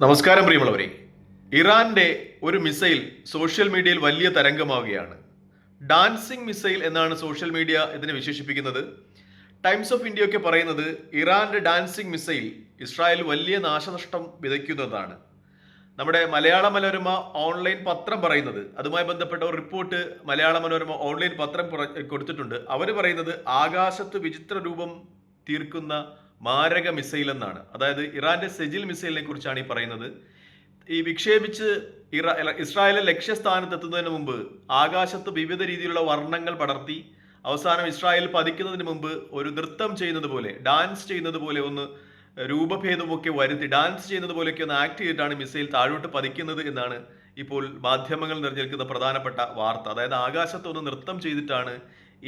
നമസ്കാരം പ്രിയമുള്ളവരെ. ഇറാന്റെ ഒരു മിസൈൽ സോഷ്യൽ മീഡിയയിൽ വലിയ തരംഗമാവുകയാണ്. ഡാൻസിങ് മിസൈൽ എന്നാണ് സോഷ്യൽ മീഡിയ ഇതിനെ വിശേഷിപ്പിക്കുന്നത്. ടൈംസ് ഓഫ് ഇന്ത്യ ഒക്കെ പറയുന്നത് ഇറാന്റെ ഡാൻസിങ് മിസൈൽ ഇസ്രായേൽ വലിയ നാശനഷ്ടം വിതയ്ക്കുന്നതാണ്. നമ്മുടെ മലയാള മനോരമ ഓൺലൈൻ പത്രം പറയുന്നത്, അതുമായി ബന്ധപ്പെട്ട ഒരു റിപ്പോർട്ട് മലയാള മനോരമ ഓൺലൈൻ പത്രം കൊടുത്തിട്ടുണ്ട്. അവർ പറയുന്നത് ആകാശത്ത് വിചിത്ര രൂപം തീർക്കുന്ന മാരക മിസൈൽ എന്നാണ്. അതായത് ഇറാന്റെ സെജിൽ മിസൈലിനെ കുറിച്ചാണ് ഈ പറയുന്നത്. ഈ വിക്ഷേപിച്ച് ഇസ്രായേലിലെ ലക്ഷ്യസ്ഥാനത്തെത്തുന്നതിന് മുമ്പ് ആകാശത്ത് വിവിധ രീതിയിലുള്ള വർണ്ണങ്ങൾ പടർത്തി അവസാനം ഇസ്രായേൽ പതിക്കുന്നതിന് മുമ്പ് ഒരു നൃത്തം ചെയ്യുന്നത് പോലെ, ഡാൻസ് ചെയ്യുന്നത് പോലെ ഒന്ന് രൂപഭേദമൊക്കെ വരുത്തി ഡാൻസ് ചെയ്യുന്നത് പോലെയൊക്കെ ഒന്ന് ആക്ട് ചെയ്തിട്ടാണ് മിസൈൽ താഴോട്ട് പതിക്കുന്നത് എന്നാണ് ഇപ്പോൾ മാധ്യമങ്ങൾ നിറഞ്ഞിരിക്കുന്ന പ്രധാനപ്പെട്ട വാർത്ത. അതായത് ആകാശത്ത് ഒന്ന് നൃത്തം ചെയ്തിട്ടാണ്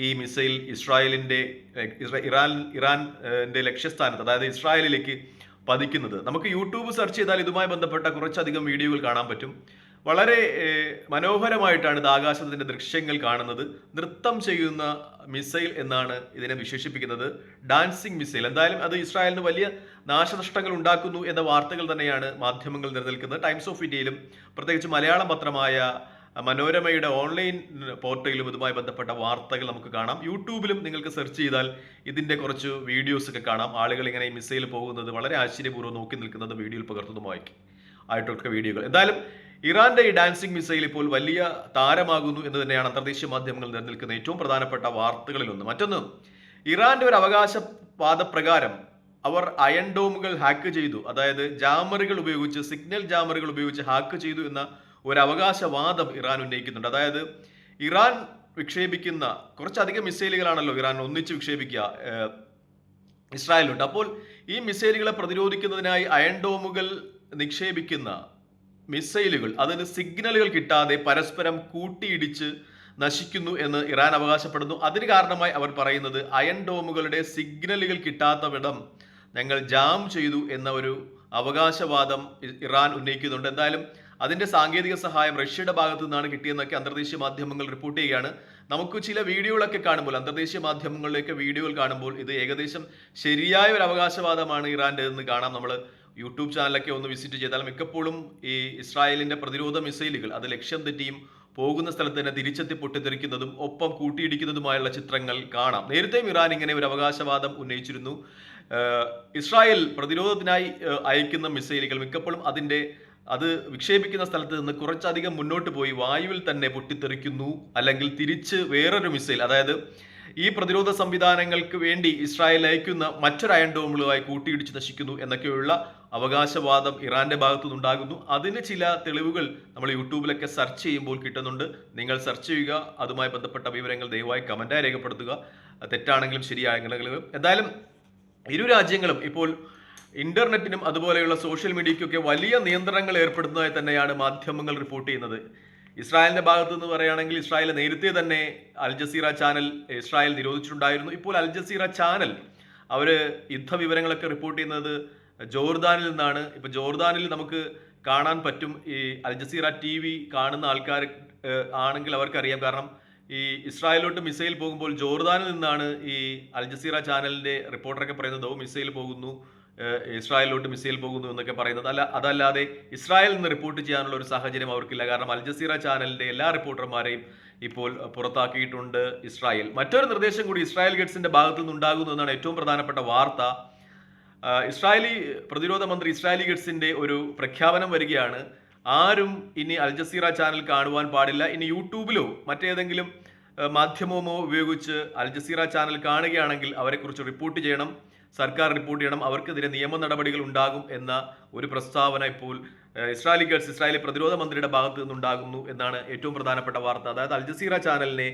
ഈ മിസൈൽ ഇറാന്റെ ലക്ഷ്യസ്ഥാനത്ത്, അതായത് ഇസ്രായേലിലേക്ക് പതിക്കുന്നത്. നമുക്ക് യൂട്യൂബ് സെർച്ച് ചെയ്താൽ ഇതുമായി ബന്ധപ്പെട്ട കുറച്ചധികം വീഡിയോകൾ കാണാൻ പറ്റും. വളരെ മനോഹരമായിട്ടാണ് ഇത് ആകാശത്തിന്റെ ദൃശ്യങ്ങൾ കാണുന്നത്. നൃത്തം ചെയ്യുന്ന മിസൈൽ എന്നാണ് ഇതിനെ വിശേഷിപ്പിക്കുന്നത്, ഡാൻസിങ് മിസൈൽ. എന്തായാലും അത് ഇസ്രായേലിന് വലിയ നാശനഷ്ടങ്ങൾ ഉണ്ടാക്കുന്നു എന്ന വാർത്തകൾ തന്നെയാണ് മാധ്യമങ്ങൾ നിലനിൽക്കുന്നത്. ടൈംസ് ഓഫ് ഇന്ത്യയിലും പ്രത്യേകിച്ച് മലയാളം പത്രമായ മനോരമയുടെ ഓൺലൈൻ പോർട്ടലിലും ഇതുമായി ബന്ധപ്പെട്ട വാർത്തകൾ നമുക്ക് കാണാം. യൂട്യൂബിലും നിങ്ങൾക്ക് സെർച്ച് ചെയ്താൽ ഇതിന്റെ കുറച്ച് വീഡിയോസ് ഒക്കെ കാണാം. ആളുകൾ ഇങ്ങനെ ഈ മിസൈൽ പോകുന്നത് വളരെ ആശ്ചര്യപൂർവ്വം നോക്കി നിൽക്കുന്നത് വീഡിയോയിൽ പകർത്തുന്നതുമായിട്ടൊക്കെ വീഡിയോകൾ. എന്തായാലും ഇറാന്റെ ഈ ഡാൻസിങ് മിസൈൽ ഇപ്പോൾ വലിയ താരമാകുന്നു എന്ന് തന്നെയാണ് അന്തർദേശീയ മാധ്യമങ്ങൾ നിലനിൽക്കുന്ന ഏറ്റവും പ്രധാനപ്പെട്ട വാർത്തകളിലൊന്ന്. മറ്റൊന്ന്, ഇറാന്റെ ഒരു അവകാശവാദപ്രകാരം അവർ അയൺ ഡോമുകൾ ഹാക്ക് ചെയ്തു, അതായത് ജാമറുകൾ ഉപയോഗിച്ച്, സിഗ്നൽ ജാമറുകൾ ഉപയോഗിച്ച് ഹാക്ക് ചെയ്തു എന്ന ഒരു അവകാശവാദം ഇറാൻ ഉന്നയിക്കുന്നുണ്ട്. അതായത് ഇറാൻ വിക്ഷേപിക്കുന്ന കുറച്ചധികം മിസൈലുകളാണല്ലോ ഇറാൻ ഒന്നിച്ച് വിക്ഷേപിക്കുക ഇസ്രായേലിലുണ്ട്. അപ്പോൾ ഈ മിസൈലുകളെ പ്രതിരോധിക്കുന്നതിനായി അയൺ ഡോമുകൾ നിക്ഷേപിക്കുന്ന മിസൈലുകൾ അതിന് സിഗ്നലുകൾ കിട്ടാതെ പരസ്പരം കൂട്ടിയിടിച്ച് നശിക്കുന്നു എന്ന് ഇറാൻ അവകാശപ്പെടുന്നു. അതിന് കാരണമായി അവർ പറയുന്നത് അയൺ ഡോമുകളുടെ സിഗ്നലുകൾ കിട്ടാത്ത വിധം ഞങ്ങൾ ജാം ചെയ്തു എന്ന ഒരു അവകാശവാദം ഇറാൻ ഉന്നയിക്കുന്നുണ്ട്. എന്തായാലും അതിന്റെ സാങ്കേതിക സഹായം റഷ്യയുടെ ഭാഗത്തു നിന്നാണ് കിട്ടിയെന്നൊക്കെ അന്തർദേശീയ മാധ്യമങ്ങൾ റിപ്പോർട്ട് ചെയ്യുകയാണ്. നമുക്ക് ചില വീഡിയോകളൊക്കെ കാണുമ്പോൾ, അന്തർദേശീയ മാധ്യമങ്ങളിലേക്ക് വീഡിയോകൾ കാണുമ്പോൾ ഇത് ഏകദേശം ശരിയായ ഒരു അവകാശവാദമാണ് ഇറാന്റെ എന്ന് കാണാം. നമ്മൾ യൂട്യൂബ് ചാനലൊക്കെ ഒന്ന് വിസിറ്റ് ചെയ്താൽ മിക്കപ്പോഴും ഈ ഇസ്രായേലിന്റെ പ്രതിരോധ മിസൈലുകൾ അത് ലക്ഷ്യം തെറ്റിയും പോകുന്ന സ്ഥലത്ത് തന്നെ തിരിച്ചെത്തി പൊട്ടിത്തെറിക്കുന്നതും ഒപ്പം കൂട്ടിയിടിക്കുന്നതുമായുള്ള ചിത്രങ്ങൾ കാണാം. നേരത്തെയും ഇറാൻ ഇങ്ങനെ ഒരു അവകാശവാദം ഉന്നയിച്ചിരുന്നു. ഇസ്രായേൽ പ്രതിരോധത്തിനായി അയക്കുന്ന മിസൈലുകൾ മിക്കപ്പോഴും അത് വിക്ഷേപിക്കുന്ന സ്ഥലത്ത് നിന്ന് കുറച്ചധികം മുന്നോട്ട് പോയി വായുവിൽ തന്നെ പൊട്ടിത്തെറിക്കുന്നു, അല്ലെങ്കിൽ തിരിച്ച് വേറൊരു മിസൈൽ, അതായത് ഈ പ്രതിരോധ സംവിധാനങ്ങൾക്ക് വേണ്ടി ഇസ്രായേൽ അയക്കുന്ന മറ്റൊരു അയൺ ഡോമുകളുമായി കൂട്ടിയിടിച്ച് നശിക്കുന്നു എന്നൊക്കെയുള്ള അവകാശവാദം ഇറാന്റെ ഭാഗത്തു നിന്നുണ്ടാകുന്നു. അതിന് ചില തെളിവുകൾ നമ്മൾ യൂട്യൂബിലൊക്കെ സെർച്ച് ചെയ്യുമ്പോൾ കിട്ടുന്നുണ്ട്. നിങ്ങൾ സെർച്ച് ചെയ്യുക, അതുമായി ബന്ധപ്പെട്ട വിവരങ്ങൾ ദയവായി കമന്റായി രേഖപ്പെടുത്തുക, തെറ്റാണെങ്കിലും ശരിയായെങ്കിലും. എന്തായാലും ഇരു രാജ്യങ്ങളും ഇപ്പോൾ ഇന്റർനെറ്റിനും അതുപോലെയുള്ള സോഷ്യൽ മീഡിയയ്ക്കൊക്കെ വലിയ നിയന്ത്രണങ്ങൾ ഏർപ്പെടുന്നതായി തന്നെയാണ് മാധ്യമങ്ങൾ റിപ്പോർട്ട് ചെയ്യുന്നത്. ഇസ്രായേലിന്റെ ഭാഗത്തു നിന്ന് പറയുകയാണെങ്കിൽ ഇസ്രായേൽ നേരത്തെ തന്നെ അൽ ജസീറ ചാനൽ ഇസ്രായേൽ നിരോധിച്ചിട്ടുണ്ടായിരുന്നു. ഇപ്പോൾ അൽ ജസീറ ചാനൽ അവര് യുദ്ധവിവരങ്ങളൊക്കെ റിപ്പോർട്ട് ചെയ്യുന്നത് ജോർദാനിൽ നിന്നാണ്. ഇപ്പൊ ജോർദാനിൽ നമുക്ക് കാണാൻ പറ്റും. ഈ അൽ ജസീറ TV കാണുന്ന ആൾക്കാർ ആണെങ്കിൽ അവർക്കറിയാം. കാരണം ഈ ഇസ്രായേലിലോട്ട് മിസൈൽ പോകുമ്പോൾ ജോർദാനിൽ നിന്നാണ് ഈ അൽ ജസീറ ചാനലിന്റെ റിപ്പോർട്ടറൊക്കെ പറയുന്നത് മിസൈൽ പോകുന്നു, ഇസ്രായേലിലോട്ട് മിസൈൽ പോകുന്നു എന്നൊക്കെ പറയുന്നത്. അതല്ലാതെ ഇസ്രായേലിൽ നിന്ന് റിപ്പോർട്ട് ചെയ്യാനുള്ള ഒരു സാഹചര്യം അവർക്കില്ല. കാരണം അൽ ജസീറ ചാനലിന്റെ എല്ലാ റിപ്പോർട്ടർമാരെയും ഇപ്പോൾ പുറത്താക്കിയിട്ടുണ്ട് ഇസ്രായേൽ. മറ്റൊരു നിർദ്ദേശം കൂടി ഇസ്രായേൽ ഗഡ്സിന്റെ ഭാഗത്തു നിന്നുണ്ടാകുന്നു എന്നാണ് ഏറ്റവും പ്രധാനപ്പെട്ട വാർത്ത. ഇസ്രായേലി പ്രതിരോധ മന്ത്രി ഇസ്രായേലി ഗഡ്സിന്റെ ഒരു പ്രഖ്യാപനം വരികയാണ്. ആരും ഇനി അൽ ജസീറ ചാനൽ കാണുവാൻ പാടില്ല. ഇനി യൂട്യൂബിലോ മറ്റേതെങ്കിലും മാധ്യമമോ ഉപയോഗിച്ച് അൽ ജസീറ ചാനൽ കാണുകയാണെങ്കിൽ അവരെക്കുറിച്ച് റിപ്പോർട്ട് ചെയ്യണം, സർക്കാർ റിപ്പോർട്ട് ചെയ്യണം, അവർക്കെതിരെ നിയമ നടപടികൾ ഉണ്ടാകും എന്ന ഒരു പ്രസ്താവന ഇപ്പോൾ ഇസ്രായേലി പ്രതിരോധ മന്ത്രിയുടെ ഭാഗത്ത് നിന്നുണ്ടാകുന്നു എന്നാണ് ഏറ്റവും പ്രധാനപ്പെട്ട വാർത്ത. അതായത് അൽ ജസീറ ചാനലിനെ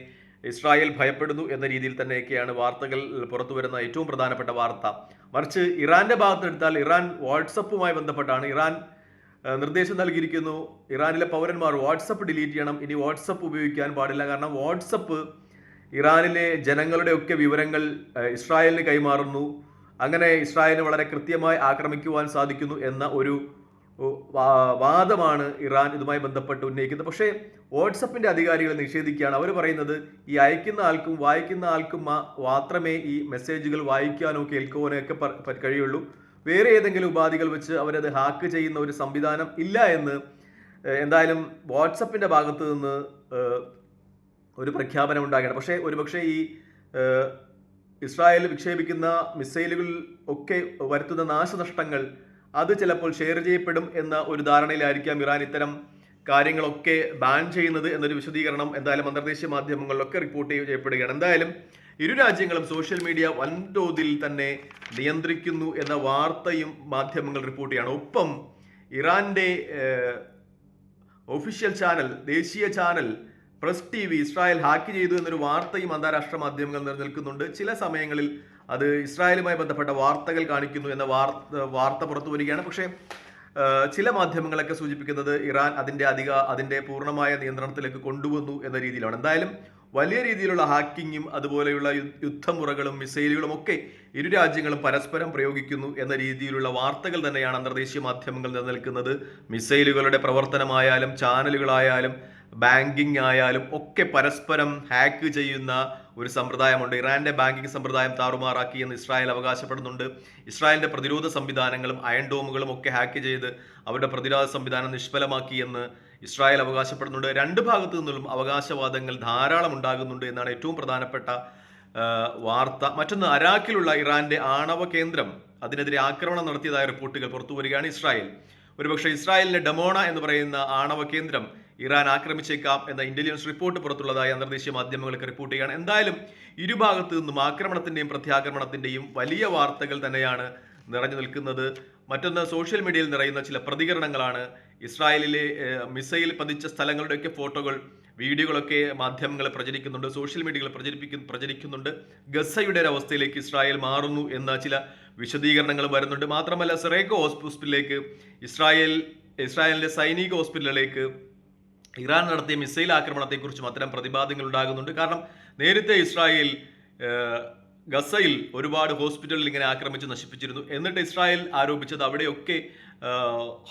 ഇസ്രായേൽ ഭയപ്പെടുന്നു എന്ന രീതിയിൽ തന്നെയൊക്കെയാണ് വാർത്തകൾ പുറത്തു വരുന്ന ഏറ്റവും പ്രധാനപ്പെട്ട വാർത്ത. മറിച്ച് ഇറാന്റെ ഭാഗത്ത് എടുത്താൽ ഇറാൻ വാട്സപ്പുമായി ബന്ധപ്പെട്ടാണ്. ഇറാൻ നിർദ്ദേശം നൽകിയിരിക്കുന്നു, ഇറാനിലെ പൗരന്മാർ വാട്സപ്പ് ഡിലീറ്റ് ചെയ്യണം, ഇനി വാട്സപ്പ് ഉപയോഗിക്കാൻ പാടില്ല. കാരണം വാട്സപ്പ് ഇറാനിലെ ജനങ്ങളുടെ ഒക്കെ വിവരങ്ങൾ ഇസ്രായേലിന് കൈമാറുന്നു, അങ്ങനെ ഇസ്രായേലിന് വളരെ കൃത്യമായി ആക്രമിക്കുവാൻ സാധിക്കുന്നു എന്ന ഒരു വാദമാണ് ഇറാൻ ഇതുമായി ബന്ധപ്പെട്ട് ഉന്നയിക്കുന്നത്. പക്ഷേ വാട്സപ്പിന്റെ അധികാരികളെ നിഷേധിക്കുകയാണ്. അവർ പറയുന്നത് ഈ അയക്കുന്ന ആൾക്കും വായിക്കുന്ന ആൾക്കും മാത്രമേ ഈ മെസ്സേജുകൾ വായിക്കാനോ കേൾക്കുവാനോ ഒക്കെ കഴിയുള്ളൂ. വേറെ ഏതെങ്കിലും ഉപാധികൾ വെച്ച് അവരത് ഹാക്ക് ചെയ്യുന്ന ഒരു സംവിധാനം ഇല്ല എന്ന് എന്തായാലും വാട്സപ്പിന്റെ ഭാഗത്ത് നിന്ന് ഒരു പ്രഖ്യാപനം ഉണ്ടാകണം. പക്ഷേ ഒരുപക്ഷെ ഈ ഇസ്രായേൽ വിക്ഷേപിക്കുന്ന മിസൈലുകൾ ഒക്കെ വരുത്തുന്ന നാശനഷ്ടങ്ങൾ അത് ചിലപ്പോൾ ഷെയർ ചെയ്യപ്പെടും എന്ന ഒരു ധാരണയിലായിരിക്കാം ഇറാൻ ഇത്തരം കാര്യങ്ങളൊക്കെ ബാൻ ചെയ്യുന്നത് എന്നൊരു വിശദീകരണം എന്തായാലും അന്തർദേശീയ മാധ്യമങ്ങളിലൊക്കെ റിപ്പോർട്ട് ചെയ്യപ്പെടുകയാണ്. എന്തായാലും ഇരു രാജ്യങ്ങളും സോഷ്യൽ മീഡിയ വൻതോതിൽ തന്നെ നിയന്ത്രിക്കുന്നു എന്ന വാർത്തയും മാധ്യമങ്ങൾ റിപ്പോർട്ട് ചെയ്യാണ്. ഒപ്പം ഇറാന്റെ ഒഫീഷ്യൽ ചാനൽ, ദേശീയ channel press TV Israel hack ചെയ്തു എന്നൊരു വാർത്തയും അന്താരാഷ്ട്ര മാധ്യമങ്ങൾ നിലനിൽക്കുന്നുണ്ട്. ചില സമയങ്ങളിൽ അത് ഇസ്രായേലുമായി ബന്ധപ്പെട്ട വാർത്തകൾ കാണിക്കുന്നു എന്ന വാർത്ത പുറത്തു വരികയാണ്. പക്ഷേ ചില മാധ്യമങ്ങളൊക്കെ സൂചിപ്പിക്കുന്നത് ഇറാൻ അതിന്റെ പൂർണ്ണമായ നിയന്ത്രണത്തിലേക്ക് കൊണ്ടുവന്നു എന്ന രീതിയിലാണ്. എന്തായാലും വലിയ രീതിയിലുള്ള ഹാക്കിങ്ങും അതുപോലെയുള്ള യുദ്ധമുറകളും മിസൈലുകളും ഒക്കെ ഇരു രാജ്യങ്ങളും പരസ്പരം പ്രയോഗിക്കുന്നു എന്ന രീതിയിലുള്ള വാർത്തകൾ തന്നെയാണ് അന്തർദേശീയ മാധ്യമങ്ങൾ നിലനിൽക്കുന്നത്. മിസൈലുകളുടെ പ്രവർത്തനമായാലും ചാനലുകളായാലും ബാങ്കിങ് ആയാലും ഒക്കെ പരസ്പരം ഹാക്ക് ചെയ്യുന്ന ഒരു സമ്പ്രദായമുണ്ട്. ഇറാന്റെ ബാങ്കിങ് സമ്പ്രദായം താറുമാറാക്കി എന്ന് ഇസ്രായേൽ അവകാശപ്പെടുന്നുണ്ട്. ഇസ്രായേലിന്റെ പ്രതിരോധ സംവിധാനങ്ങളും അയൺ ഡോമുകളും ഒക്കെ ഹാക്ക് ചെയ്ത് അവരുടെ പ്രതിരോധ സംവിധാനം നിഷ്ഫലമാക്കി എന്ന് ഇസ്രായേൽ അവകാശപ്പെടുന്നുണ്ട്. രണ്ട് ഭാഗത്തു നിന്നും അവകാശവാദങ്ങൾ ധാരാളം ഉണ്ടാകുന്നുണ്ട് എന്നാണ് ഏറ്റവും പ്രധാനപ്പെട്ട വാർത്ത. മറ്റൊന്ന്, അരാക്കിലുള്ള ഇറാന്റെ ആണവ കേന്ദ്രം, അതിനെതിരെ ആക്രമണം നടത്തിയതായ റിപ്പോർട്ടുകൾ പുറത്തു വരികയാണ്. ഒരുപക്ഷെ ഇസ്രായേലിന്റെ ഡമോണ എന്ന് പറയുന്ന ആണവ കേന്ദ്രം ഇറാൻ ആക്രമിച്ചേക്കാം എന്ന ഇന്റലിജൻസ് റിപ്പോർട്ട് പുറത്തുള്ളതായി അന്തർദേശീയ മാധ്യമങ്ങൾക്ക് റിപ്പോർട്ട് ചെയ്യുകയാണ്. എന്തായാലും ഇരുഭാഗത്തു നിന്നും ആക്രമണത്തിന്റെയും പ്രത്യാക്രമണത്തിന്റെയും വലിയ വാർത്തകൾ തന്നെയാണ് നിറഞ്ഞു നിൽക്കുന്നത്. മറ്റൊന്ന്, സോഷ്യൽ മീഡിയയിൽ നിറയുന്ന ചില പ്രതികരണങ്ങളാണ്. ഇസ്രായേലിലെ മിസൈൽ പതിച്ച സ്ഥലങ്ങളുടെയൊക്കെ ഫോട്ടോകൾ, വീഡിയോകളൊക്കെ മാധ്യമങ്ങൾ പ്രചരിക്കുന്നുണ്ട്, സോഷ്യൽ മീഡിയകൾ പ്രചരിക്കുന്നുണ്ട്. ഗസയുടെ ഒരു അവസ്ഥയിലേക്ക് ഇസ്രായേൽ മാറുന്നു എന്ന ചില വിശദീകരണങ്ങൾ വരുന്നുണ്ട്. മാത്രമല്ല, സെറേക്കോ ഹോസ്പിറ്റലിലേക്ക് ഇസ്രായേലിന്റെ സൈനിക ഹോസ്പിറ്റലിലേക്ക് ഇറാൻ നടത്തിയ മിസൈൽ ആക്രമണത്തെക്കുറിച്ചും അത്തരം പ്രതിപാദ്യങ്ങൾ ഉണ്ടാകുന്നുണ്ട്. കാരണം നേരത്തെ ഇസ്രായേൽ ഗസയിൽ ഒരുപാട് ഹോസ്പിറ്റലിൽ ഇങ്ങനെ ആക്രമിച്ച് നശിപ്പിച്ചിരുന്നു. എന്നിട്ട് ഇസ്രായേൽ ആരോപിച്ചത് അവിടെയൊക്കെ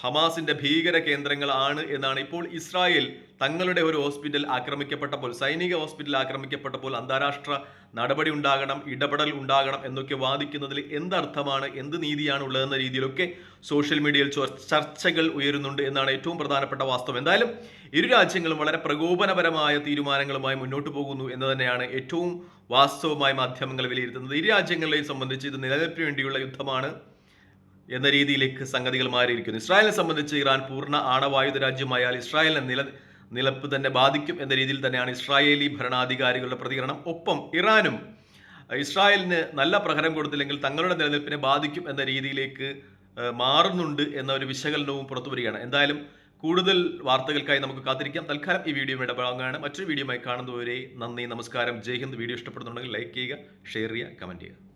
ഹമാസിന്റെ ഭീകര കേന്ദ്രങ്ങളാണ് എന്നാണ്. ഇപ്പോൾ ഇസ്രായേൽ തങ്ങളുടെ ഒരു ഹോസ്പിറ്റൽ ആക്രമിക്കപ്പെട്ടപ്പോൾ, സൈനിക ഹോസ്പിറ്റൽ ആക്രമിക്കപ്പെട്ടപ്പോൾ അന്താരാഷ്ട്ര നടപടി ഉണ്ടാകണം, ഇടപെടൽ ഉണ്ടാകണം എന്നൊക്കെ വാദിക്കുന്നതിൽ എന്തർത്ഥമാണ്, എന്ത് നീതിയാണ് ഉള്ളതെന്ന രീതിയിലൊക്കെ സോഷ്യൽ മീഡിയയിൽ ചർച്ചകൾ ഉയരുന്നുണ്ട് എന്നാണ് ഏറ്റവും പ്രധാനപ്പെട്ട വാസ്തവം. എന്തായാലും ഇരു രാജ്യങ്ങളും വളരെ പ്രകോപനപരമായ തീരുമാനങ്ങളുമായി മുന്നോട്ട് പോകുന്നു എന്ന് തന്നെയാണ് ഏറ്റവും വാസ്തവമായി മാധ്യമങ്ങൾ വിലയിരുത്തുന്നത്. ഇരു രാജ്യങ്ങളെയും സംബന്ധിച്ച് ഇത് നിലനിൽപ്പിന് വേണ്ടിയുള്ള യുദ്ധമാണ് എന്ന രീതിയിലേക്ക് സംഗതികൾ മാറിയിരിക്കുന്നു. ഇസ്രായേലിനെ സംബന്ധിച്ച് ഇറാൻ പൂർണ്ണ ആണവായുധ രാജ്യമായാൽ ഇസ്രായേലിനെ നിലപ്പ് തന്നെ ബാധിക്കും എന്ന രീതിയിൽ തന്നെയാണ് ഇസ്രായേലി ഭരണാധികാരികളുടെ പ്രതികരണം. ഒപ്പം ഇറാനും ഇസ്രായേലിന് നല്ല പ്രഹരം കൊടുത്തില്ലെങ്കിൽ തങ്ങളുടെ നിലനിൽപ്പിനെ ബാധിക്കും എന്ന രീതിയിലേക്ക് മാറുന്നുണ്ട് എന്ന ഒരു വിശകലനവും പുറത്തു വരികയാണ്. എന്തായാലും കൂടുതൽ വാർത്തകൾക്കായി നമുക്ക് കാത്തിരിക്കാം. തൽക്കാലം ഈ വീഡിയോ ഇടപെടാവുന്നതാണ്. മറ്റൊരു വീഡിയോയുമായി കാണുന്നതുവരെ നന്ദി, നമസ്കാരം, ജയ് ഹിന്ദ്. വീഡിയോ ഇഷ്ടപ്പെടുന്നുണ്ടെങ്കിൽ ലൈക്ക് ചെയ്യുക, ഷെയർ ചെയ്യുക, കമന്റ് ചെയ്യുക.